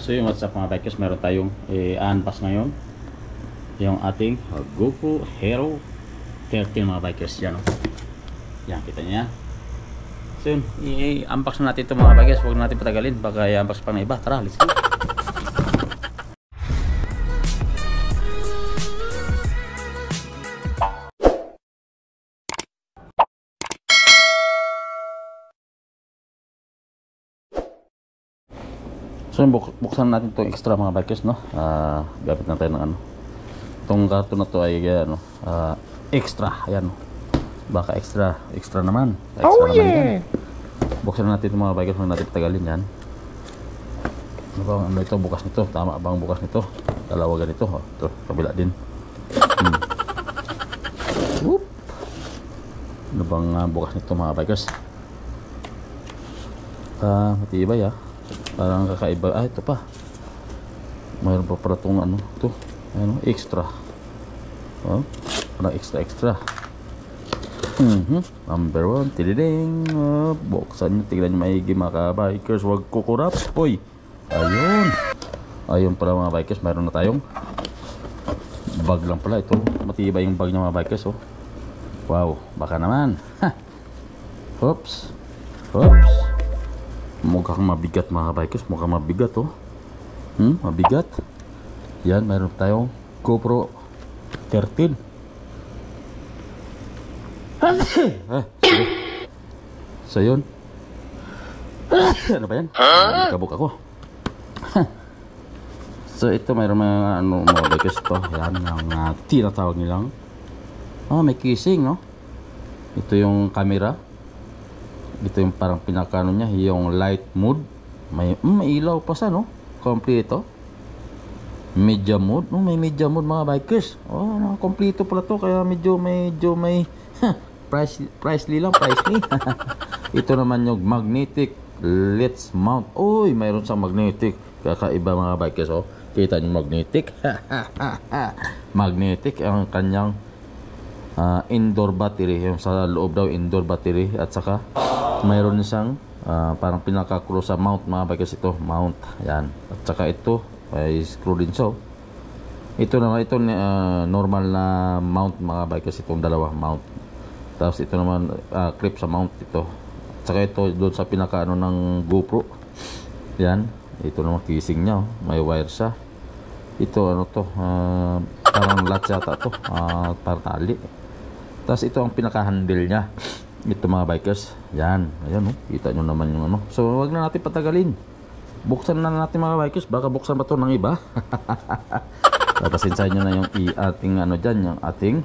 So yung what's up mga bikers, meron tayong unbox ngayon yung ating GoPro Hero 13 mga bikers. Yan, oh. Yan, kita niya. So yun, i-unbox na natin ito mga bikers. Huwag na natin patagalin, baka i-unbox pa na iba. Tara, let's go. So buksan natin itong extra mga bikers, no? Gamit na tayo ng ano. Itong karton na to ay extra, ayan. Baka extra naman. Extra naman yan. Buksan natin itong mga bikers, huwag natin patagalin yan. Ano ito, bukas nito? Tama bang bukas nito? Dalawa ganito, oh. Ito, kabila din. Whoop. Ano bang bukas nito mga bikers? Matibay parang kakaiba. Ito pa, mayroon pa pala itong ano ito, ano, extra, parang extra. Number 1, tiliding. Buksan nyo, tignan nyo maigi mga bikers, wag kukurap. Uy, ayun pala mga bikers, mayroon na tayong bag lang pala. Ito, matibay yung bag nya mga bikers, oh. Wow, baka naman. Oops. Mukhang mabigat mga bikers, mukhang mabigat, oh. Mabigat. Yan, mayroon tayong GoPro 13. So yun. Ano ba yan? Kabuk ako. So ito mayroon mga ano mga bikers to. Yan ang tinatawag nilang may kissing, no? Ito yung camera. Ito yung parang pinakano niya, yung light mode. May ilaw pa sa, no? Kompleto. Media mode, no? May media mode mga bikers. Kompleto pala to, kaya medyo may pricely. Ito naman yung magnetic let's mount. Uy, mayroon sa magnetic. Kakaiba mga bikers, oh. Kita niyo magnetic. Magnetic ang kanyang indoor battery. Yung sa loob daw indoor battery. At saka mayroon isang parang pinaka-cross sa mount mga bikers, ito mount, yan. At saka ito ay screw din. So ito naman, ito normal na mount mga bikers, itong dalawa mount. Tapos ito naman clip sa mount ito. At saka ito doon sa pinaka ano ng GoPro, yan. Ito naman casing nya, may wire siya. Ito ano to, parang latch yata to, parang tali. Tapos ito ang pinaka handle nya. Ito mga bikers, yan, ayan, oh. Kita nyo naman yung ano. So wag na natin patagalin, buksan na natin mga bikers, baka buksan pa to ng iba. Papasinsahin nyo na yung ating ano dyan, yung ating,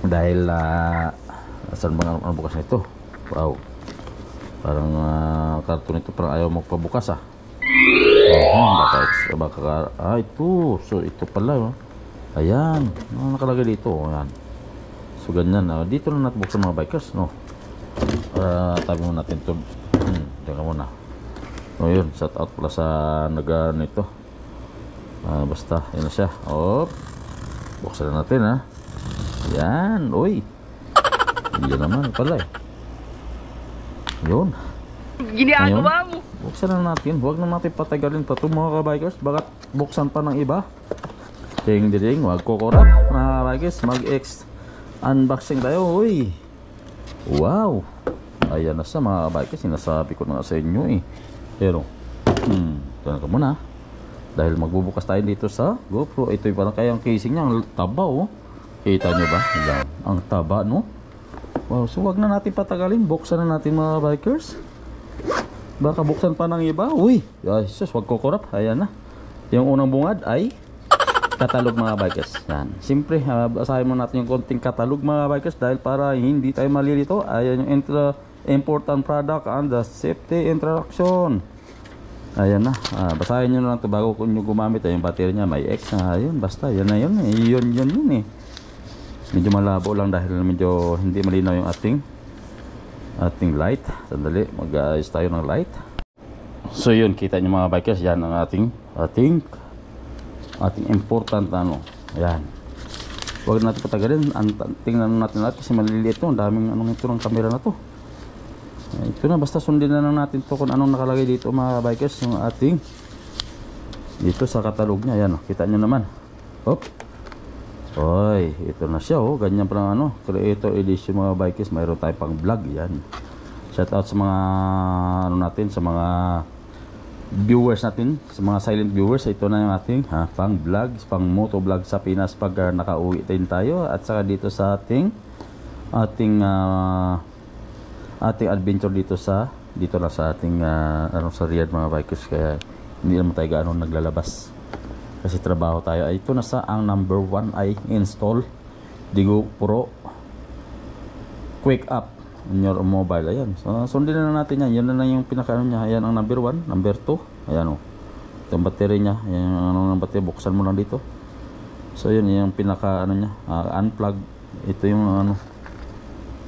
dahil saan bang ano bukas nito? Wow, parang karton ito, parang ayaw magpabukas, baka ito. So ito pala, ayan, nakalagay dito, ayan. So ganyan, dito na natin buksan mga bikers, no? Tabi mo natin ito. Diyan ka muna. O yun, shout out pala sa nag-ano ito. Basta, yun na siya. Buksan na natin, yan, uy. Yan naman pala, Yun. Ginagawa mo. Buksan na natin, huwag na natin patagalin pa ito mga bikers. Baka buksan pa ng iba. Ding, huwag kukurap mga bikers, unboxing tayo, uy. Wow, ayan na sa mga bikers, sinasabi ko na sa inyo, pero tunan ka muna, dahil magbubukas tayo dito sa GoPro. Ito yung parang kayang casing nya, ang taba, kita nyo ba? Yan, ang taba, no? Wow, so wag na natin patagalin, buksan na natin mga bikers, baka buksan pa ng iba. Uy, ay sus, wag kukurap. Ayan na, yung unang bungad ay katalog mga bikers. Yan. Siyempre, basahin mo natin yung konting katalog mga bikers, dahil para hindi tayo malilito. Ayan yung important product and the safety instruction. Ayan na. Basahin nyo na lang ito bago nyo gumamit. Yung battery nya may X na. Ayun, basta. Yan na yun. Yun. Medyo malabo lang dahil medyo hindi malinaw yung ating light. Sandali, mag-ayos tayo ng light. So yun, kita nyo mga bikers. Yan ang ating important ano. Ayan, huwag natin patagalin, tingnan natin kasi maliliit to. Ang daming anong ito ng camera na to. Ito na, basta sundin na lang natin to kung anong nakalagay dito mga bikers, yung ating dito sa katalog niya. Yan, kita nyo naman. Hop. Oy, ito na siya oh. Ganyan pa lang ano, creator edition mga bikers. Mayroon tayong pang vlog. Yan. Shout out sa mga ano natin, sa mga viewers natin, sa mga silent viewers. Ito na yung ating pang vlog, pang moto vlog sa Pinas pag nakauwi din tayo. At saka dito sa ating adventure dito na sa ating ano, sa Riyadh mga bikers. Kaya hindi naman tayo gaano naglalabas kasi trabaho tayo. Ito na sa ang number 1 ay install the GoPro Quick App in your mobile. Ayan, so sundin na natin yan. Yan na lang yung pinakaano niya. Ayan ang number 1, number 2. Ayan o, ito ang battery niya. Ayan ang ano ng battery, buksan mo lang dito. So yun yung pinaka ano niya, unplug. Ito yung ano,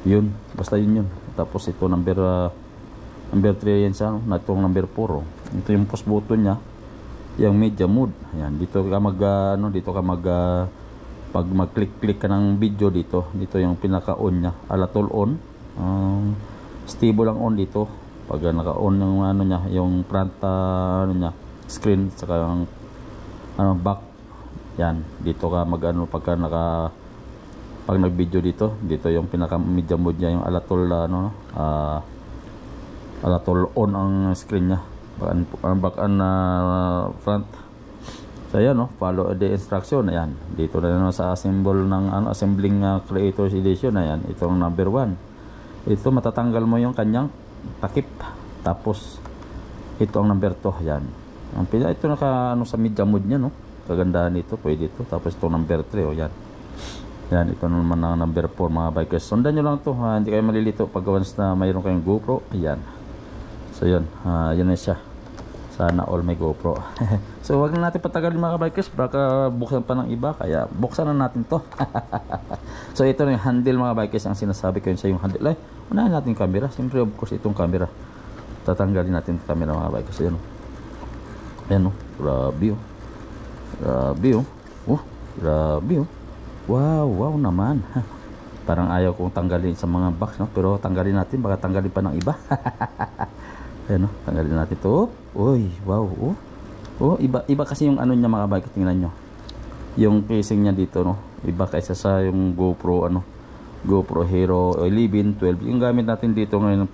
yun, basta yun. Tapos ito number 3 yan siya, na itong number 4 oh. Ito yung post button niya, yung media mode. Ayan, dito ka pag mag-click ka ng video dito yung pinaka-on niya, alatol on. Stable lang on dito pag naka-on yung ano niya, yung front ano niya, screen, saka yung ano, back. Yan, dito ka mag-ano pag nag-video dito yung pinaka-media mode niya, yung alatol alatol on ang screen niya, back and front. So ayan follow the instruction. Ayan, dito na sa symbol ng ano, assembling creators edition. Ayan, itong number 1. Ito matatanggal mo yung kanyang takip. Tapos ito ang number 2. Ayan, ito naka ano sa media mode niya kagandahan nito, pwede ito. Tapos ito number 3 yan. Yan, ito naman ang number 4 mga bikers. Sundan nyo lang to hindi kayo malilito pag once na mayroon kayong GoPro. Ayan. So yun, yun na siya. Sana all may GoPro. So wag na natin patagalin mga bikers, baka buksan pa ng iba, kaya buksan na natin to. So ito na yung handle mga bikers, ang sinasabi ko yun sa yung handle. Ay, unahin natin yung camera. Siyempre of course itong camera, tatanggalin natin yung camera mga bikers. Ayan ayan grabe grabe grabe wow naman. Parang ayaw kong tanggalin sa mga box pero tanggalin natin, baka tanggalin pa ng iba. Ayan tanggalin natin to. Uy, wow iba kasi yung ano niya mga bikers. Tingnan nyo yung casing niya dito iba kaysa sa yung GoPro GoPro Hero 11, 12. Yung gamit natin dito ngayon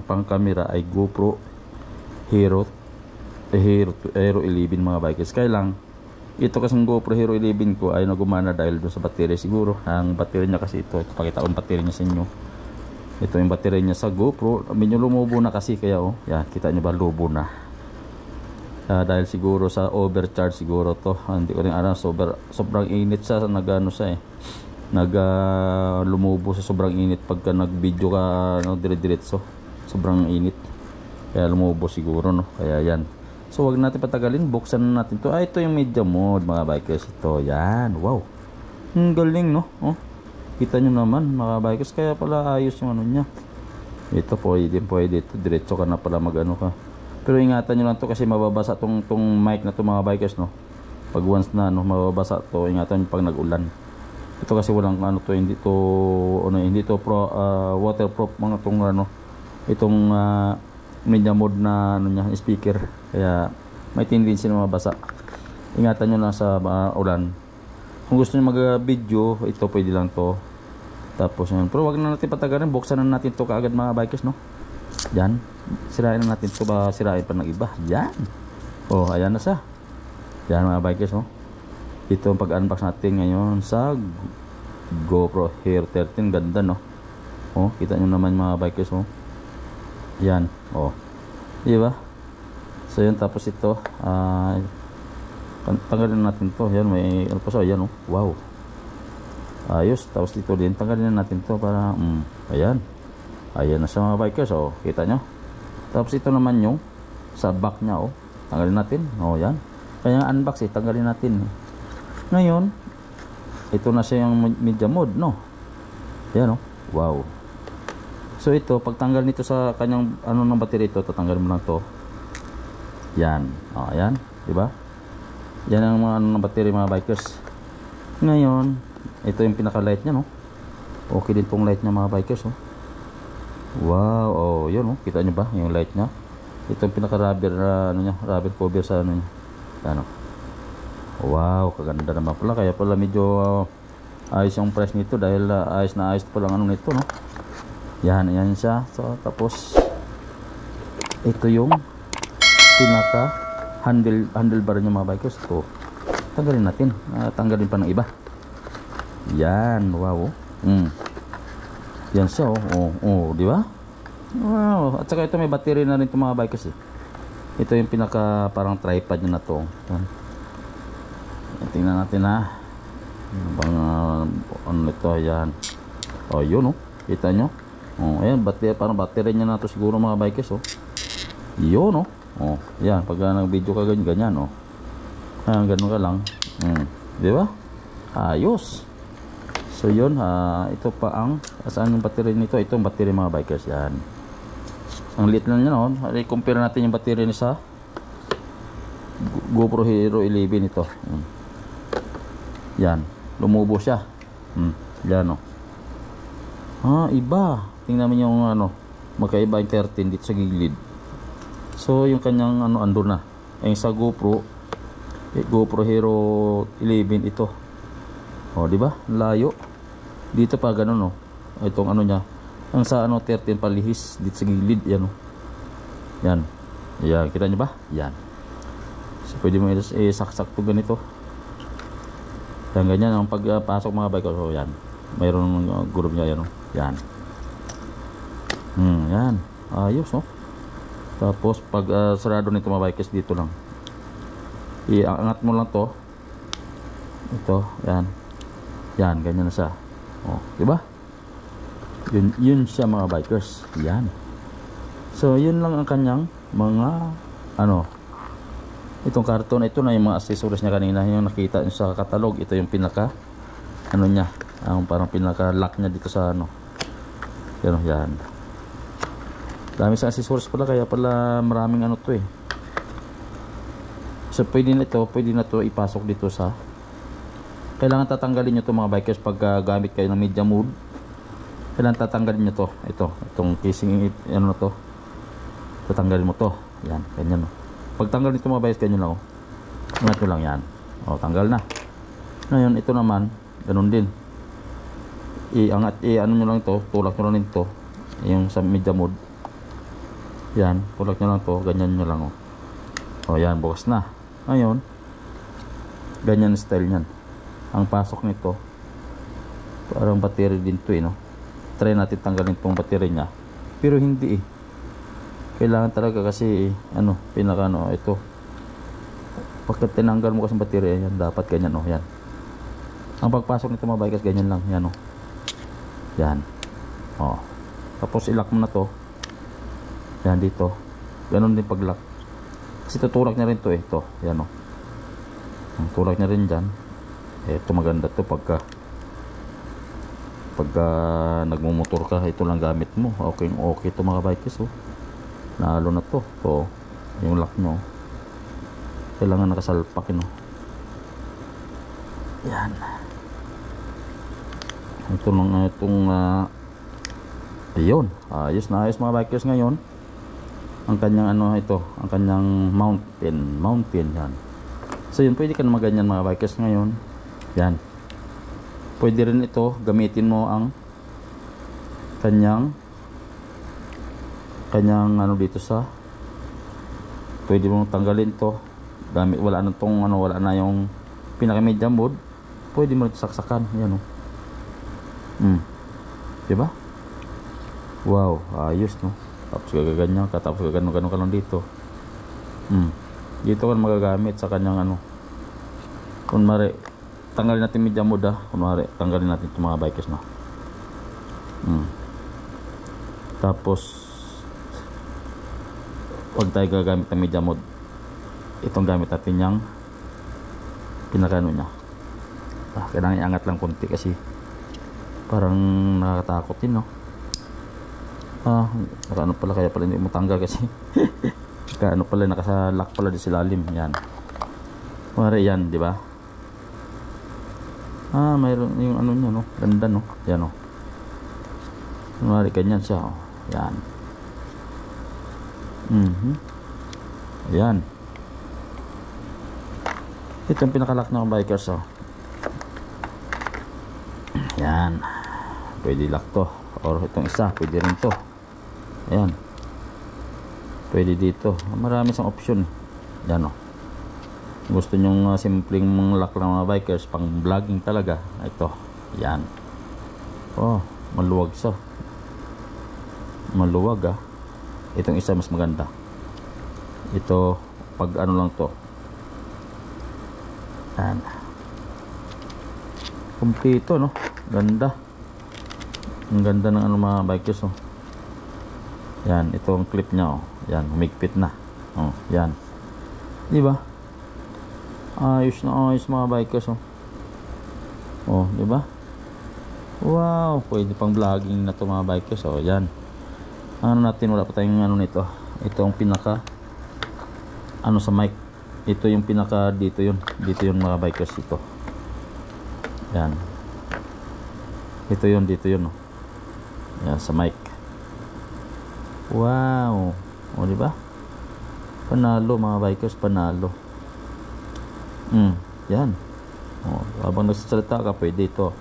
pang camera ay GoPro Hero 11 mga bikers. Kaya lang ito kasing GoPro Hero 11 ko ay nagumana dahil doon sa battery siguro. Ang battery niya kasi ito pakita ko yung battery niya sa inyo. Ito yung battery niya sa GoPro. Medyo lumubo na kasi, kaya yan, kita nyo ba, lubo na. Dahil siguro sa overcharge siguro to. Hindi ko rin alam, sobrang init siya, lumubo sa sobrang init pagka nag-video ka dire-diretso. Sobrang init. Kaya lumubo siguro Kaya yan. So wag natin patagalin, buksan na natin to. Ito yung media mode mga bikers. Ito, yan. Wow. Galing kita nyo naman mga bikers, kaya pala ayos yung ano niya. Ito pwede ito, diretso ka na pala mag-ano ka. Pero ingatan nyo lang to kasi mababasa tong mic na to mga bikers pag once na mababasa to, ingatan nyo pag nag-ulan. Ito kasi walang hindi to waterproof mga itong media mode na speaker, kaya may tendency na mabasa. Ingatan nyo lang sa ulan. Kung gusto nyo mag-video, ito pwede lang to. Tapos yun, pero wag na natin patagalin, buksan na natin to kaagad mga bikers yan, sirain na natin to, ba sirain pa ng iba. Yan, ayan na siya. Yan mga bikers ito ang pag-unbox natin ngayon sa GoPro Hero 13. Ganda kita nyo naman mga bikers yan diba? So yun, tapos ito tanggalin natin to. Yan, may ano pa siya. Yan wow, ayos. Tapos dito din tanggalin na natin to para ayan na sa mga bikers. Kita nyo. Tapos ito naman yung sa back nya tanggalin natin. Yan, kaya unbox tanggalin natin. Ngayon ito na siya yung media mode yan wow. So ito, pagtanggal nito sa kanyang ng battery, ito tatanggalin mo lang to. Yan, ayan, diba? Yan ang mga ng battery mga bikers. Ngayon ito yung pinaka light nya okay din tong light nya mga bikers Wow, oh, yun oh, kita nyo ba yung light nya? Ito yung pinaka rubber ano nya, rubber cover sa ano nya. Ano? Wow, kaganda naman pala, kaya pala medyo ayos yung price nito dahil ayos na ayos pa lang ano nito, no? Yan, yan siya. So, tapos ito yung pinaka handlebar niya mga bikers. Ito, tanggalin natin. Tanggalin pa ng iba. Yan, wow. Yan siya, di ba? Wow, at saka ito may battery na rin itong mga bikers eh. Ito yung pinaka parang tripod niya na to. Yan. Tingnan natin ha. Bang ano ito, yan. Oh, yun oh. Kita nyo? Oh, ayan, battery, parang battery niya na to siguro mga bikers oh. Yun oh. Oh, yan, pag nag-video ka ganyan oh. Ayan, ganun ka lang. Di ba? Ayos. So yun, ito pa ang saan yung battery nito? Ito yung battery mga bikers, yan. Ang liit lang niya, no? I-compare natin yung battery ni sa GoPro Hero 11 ito. Yan, lumubo siya. Yan, oh. Iba. Tingnan mo yung ano, magkaiba yung 13 dito sa gilid. So yung kanyang ano, andun na. Yung sa GoPro Hero 11 ito. Oh, di ba? Layo. Dito pa ganun, oh. Itong ano niya. Ang sa ano 13 palihis dito sa gilid, yan oh. Yan. Yan, kita niyo ba? Yan. So pwede mo isaksak to ganito. Yan ganyan ang pagpasok mga bike. So yan. Mayroon group niya yan oh. Yan. Yan. Ayos oh. Tapos pag sarado nito mga bikers dito lang. Iangat mo lang to. Ito, yan. Yan, ganyan na siya. Oh, di ba? Yun siya mga bikers. Yan. So, yun lang ang kanyang mga ano. Itong karton, ito na yung mga accessories niya kanina, yung nakita niyo sa catalog. Ito yung pinaka ano niya, ang parang pinaka lock niya dito sa ano. Yan, yan. Dami sa accessories pala, kaya pala maraming ano to eh. So, pwede na to ipasok dito sa. Kailangan tatanggalin nyo to mga bikers pag gamit kayo ng media mode. Kailangan tatanggalin nyo to. Itong casing, ano na to. Tatanggalin mo to. Yan, ganyan o. Pag tanggalin ito mga bikers, ganyan lang o. Angat nyo lang yan. O, tanggal na. Ngayon, ito naman, ganun din. Ano nyo lang ito, tulak nyo lang ito. Yung sa media mode. Yan, tulak nyo lang to, ganyan nyo lang o. O, yan, bukas na. Ngayon, ganyan style nyan. Ang pasok nito parang battery din to eh, no? Try natin tanggalin tong battery nya, pero hindi eh. Kailangan talaga kasi ano, pinaka ano, ito pagka tinanggal mo kasi battery, yan, dapat ganyan oh, yan. Ang pagpasok nito mga bikers, ganyan lang, yan oh. Yan. Oh. Tapos i-lock mo na to. Yan dito. Ganun din pag-lock. Kasi tutulak niya rin to eh, to. Yan oh. Ang tulak niya rin diyan. Ito maganda to pagka nagmumotor ka, ito lang gamit mo. Okay to mga bikers oh. Nalo na to. So, yung lock nyo kailangan nakasalpak, no? Yan. Ito lang itong ayun. Ayos na ayos mga bikers ngayon. Ang kanyang ano ito, ang kanyang mountain yan. So yun, pwede ka na maganyan mga bikers ngayon. Yan. Pwede rin ito, gamitin mo ang kanyang ano dito sa, pwede mong tanggalin to. Gamit, wala na tong ano, wala na yung pinaka media mode. Pwede mo ito saksakan. Yan oh. Diba? Wow, ayos no. Tapos gaganyan ka, tapos gagano ka lang dito. Dito ka magagamit sa kanyang ano. Kunwari tanggalin natin media mode kunwari tanggalin natin itong mga bikers na. Tapos pag tayo gagamit ng media mode, itong gamit natin yung pinakano nya. Kailangan iangat lang konti kasi parang nakakatakot din, no? Ano pala, kaya pala hindi mo tanggal kasi ano pala, nakasalak pala di silalim. Yan. Kunwari yan, di ba? Mayroon yung ano nyo, no? Ganda, no? Yan, no? Kunwari ganyan siya, oh. Yan. Ayan. Ito yung pinakalock ng bikers, oh. Yan. Pwede lock to. Or itong isa, pwede rin to. Ayan. Pwede dito. Marami siyang option. Yan, oh. Gusto nyong simpleng lock ng mga bikers, pang vlogging talaga. Ito. Yan. Oh, maluwag siya. Maluwag, ah. Itong isa mas maganda. Ito, pag ano lang to. Yan. Kumpleto, no? Ganda. Ang ganda ng ano mga bikers, oh. Yan, ito ang clip niya, oh. Yan, humigpit na. Oh, yan. Di ba? Ayos na ayos mga bikers, oh. Oh, di ba? Wow, pwede pang vlogging na to mga bikers, oh. Yan. Ano natin, wala pa tayong ano nito. Ito ang pinaka ano sa mic. Ito yung pinaka dito yun mga bikers, ito. Yan. Ito yun, dito yun, oh. Yan, sa mic. Wow. O, di ba? Panalo mga bikers, panalo. Yan. O, habang nagsasalita ka, pwede ito.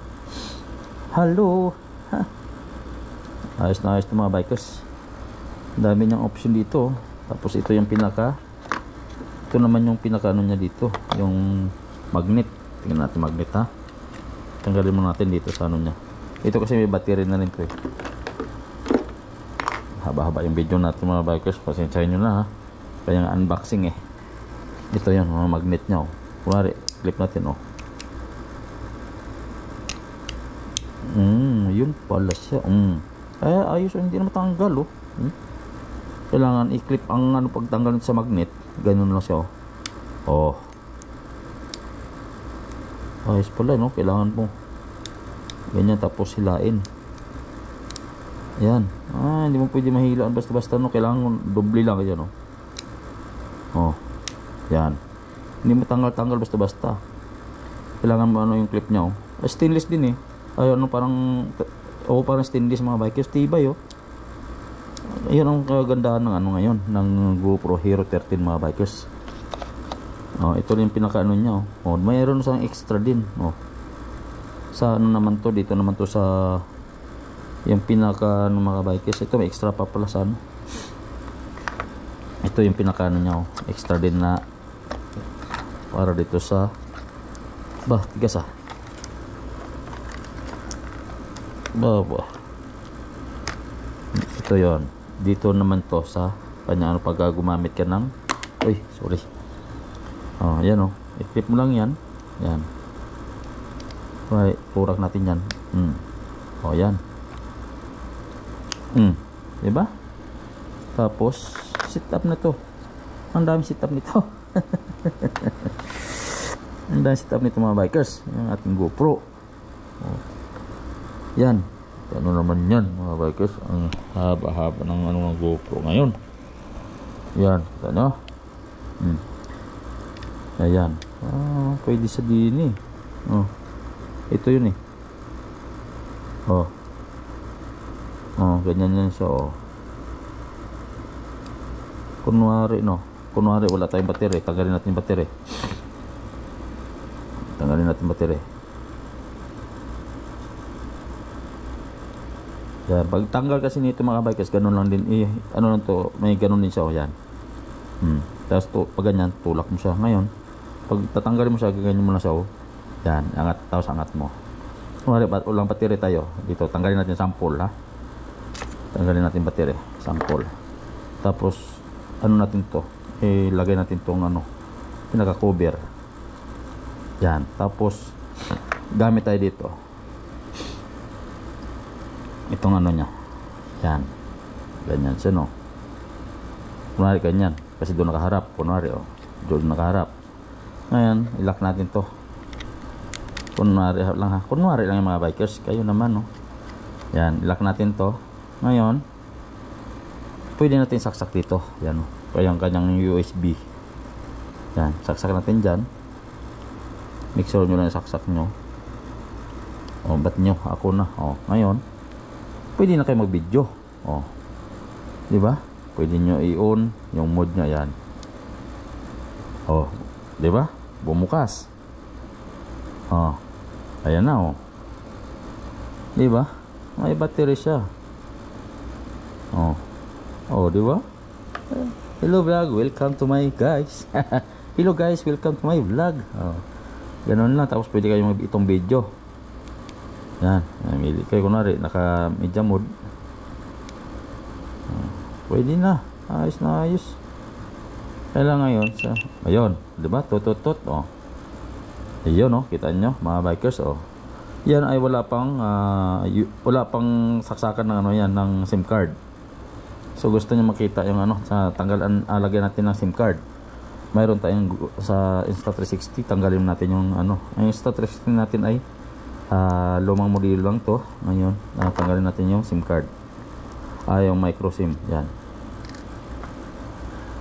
Hello. Ha. Ayos na ayos ito mga bikers. Dami niyang option dito. Tapos ito yung pinaka. Ito naman yung pinaka ano niya dito, yung magnet. Tingnan natin magnet, ha. Tanggalin mo natin dito sa ano niya. Ito kasi may battery na rin ito, eh. Haba-haba yung video natin mga bikers. Pasensyahin nyo na, ha. Kaya yung unboxing, eh. Ito yan, mga magnet niya, oh. Kunwari, clip natin, oh. Yun pala siya. Ay, ayos, hindi na matanggal, oh. Kailangan i-clip ang ano pagtanggal sa magnet. Ganun lang siya, oh. Oh. Ayos pala, no? Kailangan mo ganyan, tapos hilain. Ayan. Hindi mo pwede mahilaan basta-basta, no? Kailangan doble lang yan, no? Oh. Yan. Hindi mo tanggal-tanggal basta-basta. Kailangan mo ano yung clip niya, oh. Stainless din, eh. Ay, ano, parang parang stainless mga bikers. Tibay, oh. Ayun ang kagandahan ng ano ngayon, ng GoPro Hero 13 mga bikers. Oh, ito rin pinaka ano niya, oh. Oh, mayroon siyang extra din, oh. Sa ano naman to, dito naman to sa yung pinaka ano mga bikers, ito may extra pa pala sa ano. Ito yung pinaka ano niya, oh. Extra din na para dito sa tigas, ah. Ito yon. Dito naman to sa kanya ano pag gumamit ka ng sorry. Oh, yan, oh. I-clip mo lang yan. Yan. Right, purak natin yan. Oh, yan. Diba? Tapos sit up na to. Ang dami sit up nito. Ang dami sit up nito mga bikers. Yung ating GoPro. Oh. Yan. Ano naman yan mga bikers, ang haba-haba ng ano ng GoPro ngayon. Yan, ano? Ayan. Pwede sa din, eh. Oh. Ito yun, eh. Oh. Oh, ganyan yan siya, oh. Kunwari, no. Kunwari wala tayong battery, tanggalin natin yung battery. Tanggalin natin battery. Yan, pag tanggal kasi nito mga bikers, ganun lang din, ano lang to, may ganun din siya, oh, yan. Tapos pag ganyan, tulak mo siya. Ngayon, pag tatanggalin mo siya, ganyan mo na siya, oh. Yan, angat, tapos angat mo. Kumari, ulang battery tayo, dito, tanggalin natin sample, ha. Tanggalin natin battery, sample. Tapos, ano natin to, lagay natin tong ano, pinaka-cover. Yan, tapos, gamit tayo dito. Itong ano nya, yan, ganyan siya, no. Kunwari ganyan, kasi doon nakaharap, kunwari, oh, doon nakaharap. Ngayon, ilock natin to. Kunwari lang, ha, kunwari lang yung mga bikers, kayo naman, no. Yan, ilock natin to. Ngayon, pwede natin saksak dito, yan, oh, kayang kanyang USB. Yan, saksak natin dyan. Make sure nyo lang saksak nyo. Oh, ba't nyo, ako na, oh, ngayon pwede na kayo mag video. Oh, Di ba? Pwede nyo i-on yung mode nya, yan. Oh, di ba? Bumukas. Oh, ayan na, oh. Di ba? May battery siya. Oh, oh, di ba? Hello vlog, welcome to my guys. Hello guys, welcome to my vlog. Oh, ganun lang. Tapos pwede kayong itong video. Yan, namili kayo kunwari naka media mode. Pwede na. Ayos na ayos. Kailan ngayon sa ayun, 'di ba? Tututot, oh. Ayun, oh, kita nyo mga bikers, oh. Yan ay wala pang saksakan ng ano yan, ng SIM card. So gusto niyo makita yung ano sa tanggalan, lagyan natin ng SIM card. Mayroon tayong sa Insta360, tanggalin natin yung ano. Ang Insta360 natin ay lumang modelo lang to. Ngayon, tanggalin natin yung SIM card. Yung micro SIM, yan.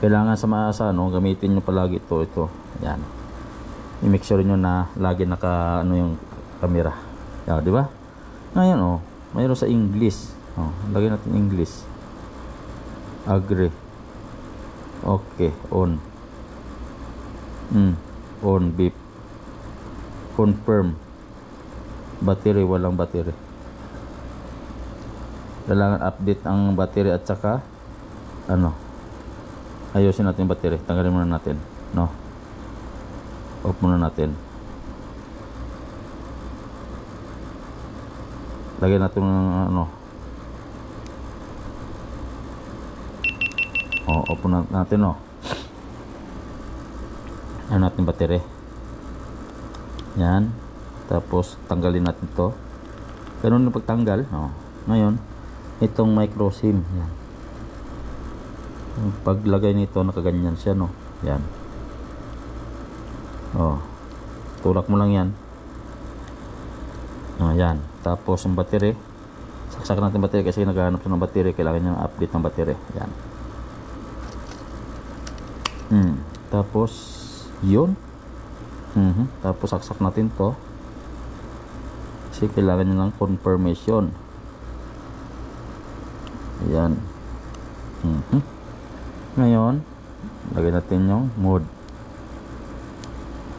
Kailangan sa ano, gamitin nyo palagi ito, yan. I-make sure nyo na lagi naka ano yung camera. Yan, di ba? Ngayon, oh, mayroon sa English. Oh, lagyan natin English. Agree. Okay, on. On, beep. Confirm. Battery, walang battery. Kailangan update ang battery at saka ano, ayusin natin yung battery. Tanggalin muna natin, no? Off muna natin. Lagyan natin ng ano, off muna natin, no? Ano natin battery. Yan. Tapos tanggalin natin to. Ganun yung pagtanggal, no? Ngayon itong micro SIM, yan. Paglagay nito nakaganyan siya, no? Yan. Oh, tulak mo lang yan. Yan. Tapos yung battery, saksakan natin battery kasi naghahanap siya ng battery. Kailangan niyang update ng battery. Yan. Tapos yun. Tapos saksak natin to kasi kailangan niya ng confirmation. Ayan. Ngayon lagyan natin yung mode.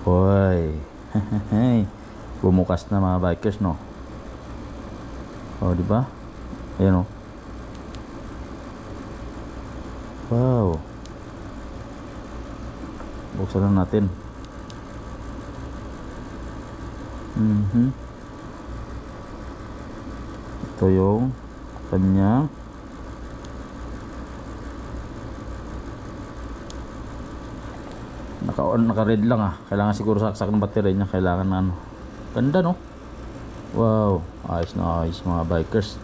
Hoy. Bumukas na mga bikers, no? Oh, di ba? Ayan, oh. Wow. Buksan na natin. Ito yung kanyang naka-red lang, kailangan siguro saksak ng battery niya. Kailangan na ano. Ganda, no? Wow, ayos na ayos mga bikers.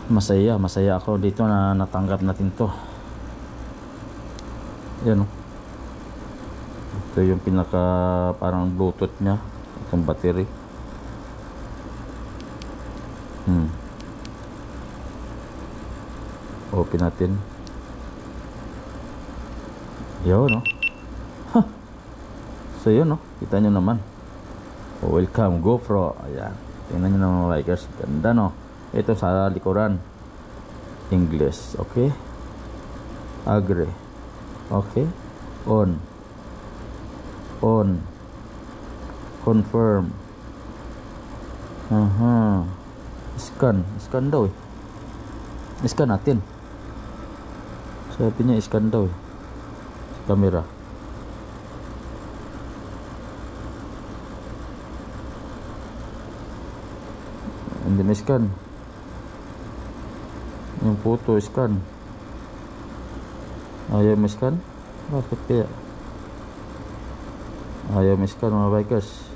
Masaya ako dito na natanggap natin to. Yan, no? Ito yung pinaka parang bluetooth nya, itong battery. Open natin. Yun, no? So yun, no? Kita nyo naman. Welcome GoPro. Ayan. Tingnan nyo naman mga bikers. Ganda, no? Ito sa likuran. English. Okay. Agree. Okay. On. Confirm. Scan daw, eh. Scan natin. Sabi niya scan daw, eh. Camera. Hindi na scan. Yung photo scan. Ayaw mo scan? Bakit kaya? Ayaw mo scan mga bikers.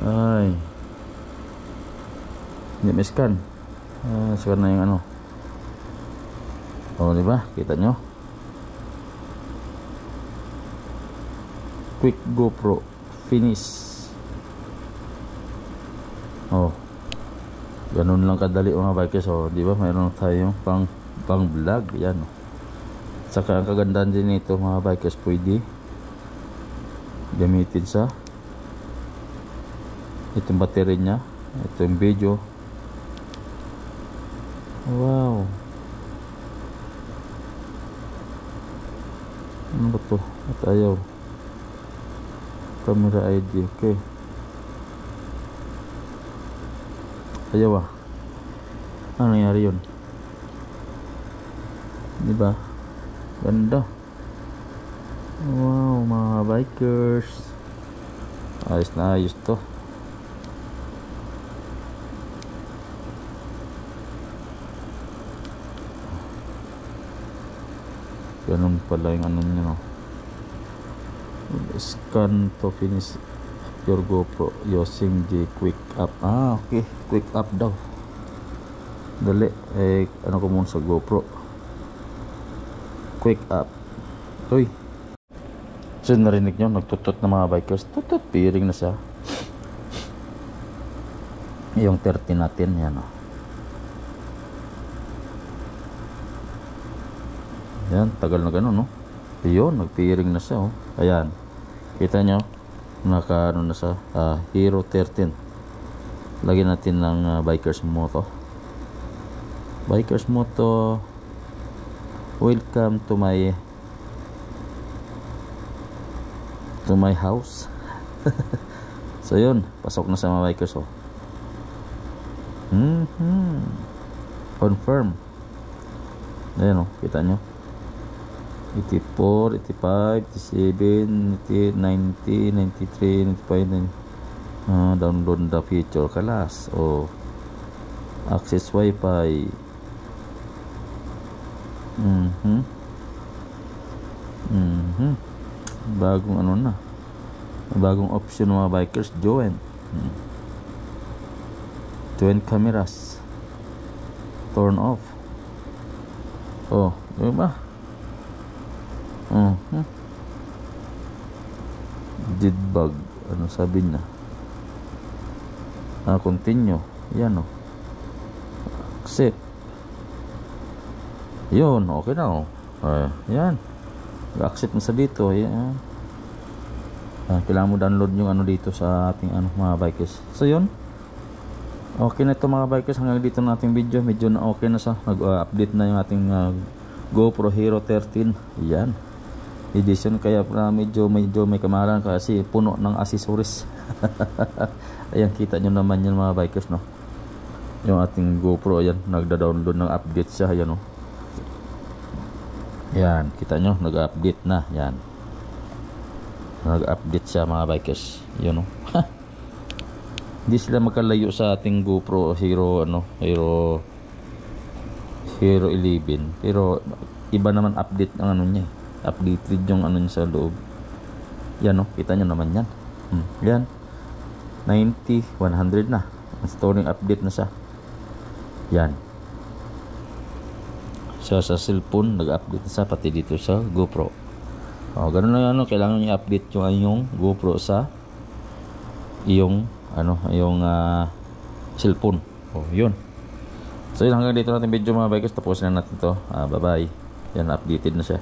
Ay. Hindi mo scan. Scan na yung ano. Oh, di ba? Kita nyo? Quick GoPro finish. Oh. Ganun lang kadali mga bikers. Oh, di ba? Mayroon tayong pang vlog. Yan. Saka ang kagandahan din nito mga bikers, pwede gamitin sa itong battery nya. Ito yung video. Wow. Ano ba to? At ayaw. Camera ID. Okay. Ayaw ah. Ano nangyari yun? Diba? Ganda. Wow, mga bikers. Ayos na ayos to. Ganun pala yung ano nyo, no? Scan to finish your GoPro using the quick up. Ah, okay. Quick up daw. Dali. Ano ko muna sa GoPro. Quick up. Uy. So narinig nyo, nagtutot na mga bikers. Tutut, piring na siya. Yung 30 natin, yan o. Yan, tagal na gano'n, no? Yun, nagpiring na siya, oh. Ayan. Kita nyo, naka, ano na siya, Hero 13. Lagyan natin ng Bikers Moto. Bikers Moto. Welcome to my house. So yun, pasok na sa mga bikers, oh. Confirm. Ayan, oh, kita nyo. 84, 85, 87, 90, 93, 95, download the feature kalas. Oh, access wifi. Bagong ano na, bagong option mga bikers. Join cameras, turn off. Oh, diba? Did bug, ano sabi niya? Continue. Yan, oh. Accept. Yun, okay na, oh. Yan, accept na sa dito. Yan. Kailangan mo download yung ano dito sa ating ano, mga bikers. So yun, okay na ito mga bikers. Hanggang dito na ating video. Medyo na okay na siya. Nag-update na yung ating GoPro Hero 13. Yan, edition, kaya medyo may kamahalan kasi puno ng accessories. Ayan, kita nyo naman yan mga bikers, no? Yung ating GoPro, ayan, nagda-download ng update siya. Ayan, no? Yan, kita nyo, nag-update na. Yan, nag-update siya mga bikers. Yun, no? Hindi sila magkalayo sa ating GoPro Hero, ano, Hero 11, pero iba naman update ng ano niya, updated yung ano niya sa loob. Yan, no, kita nyo naman yan. Yan, 90, 100 na. Storing update na siya. Yan, sa cellphone nag-update na siya, pati dito sa GoPro. Ganun na, ano, kailangan nyo i-update yung GoPro sa iyong ano, yung cellphone. Yun. So yun, hanggang dito natin video mga bikers. Tapusin na natin to. Bye bye. Yan, updated na siya.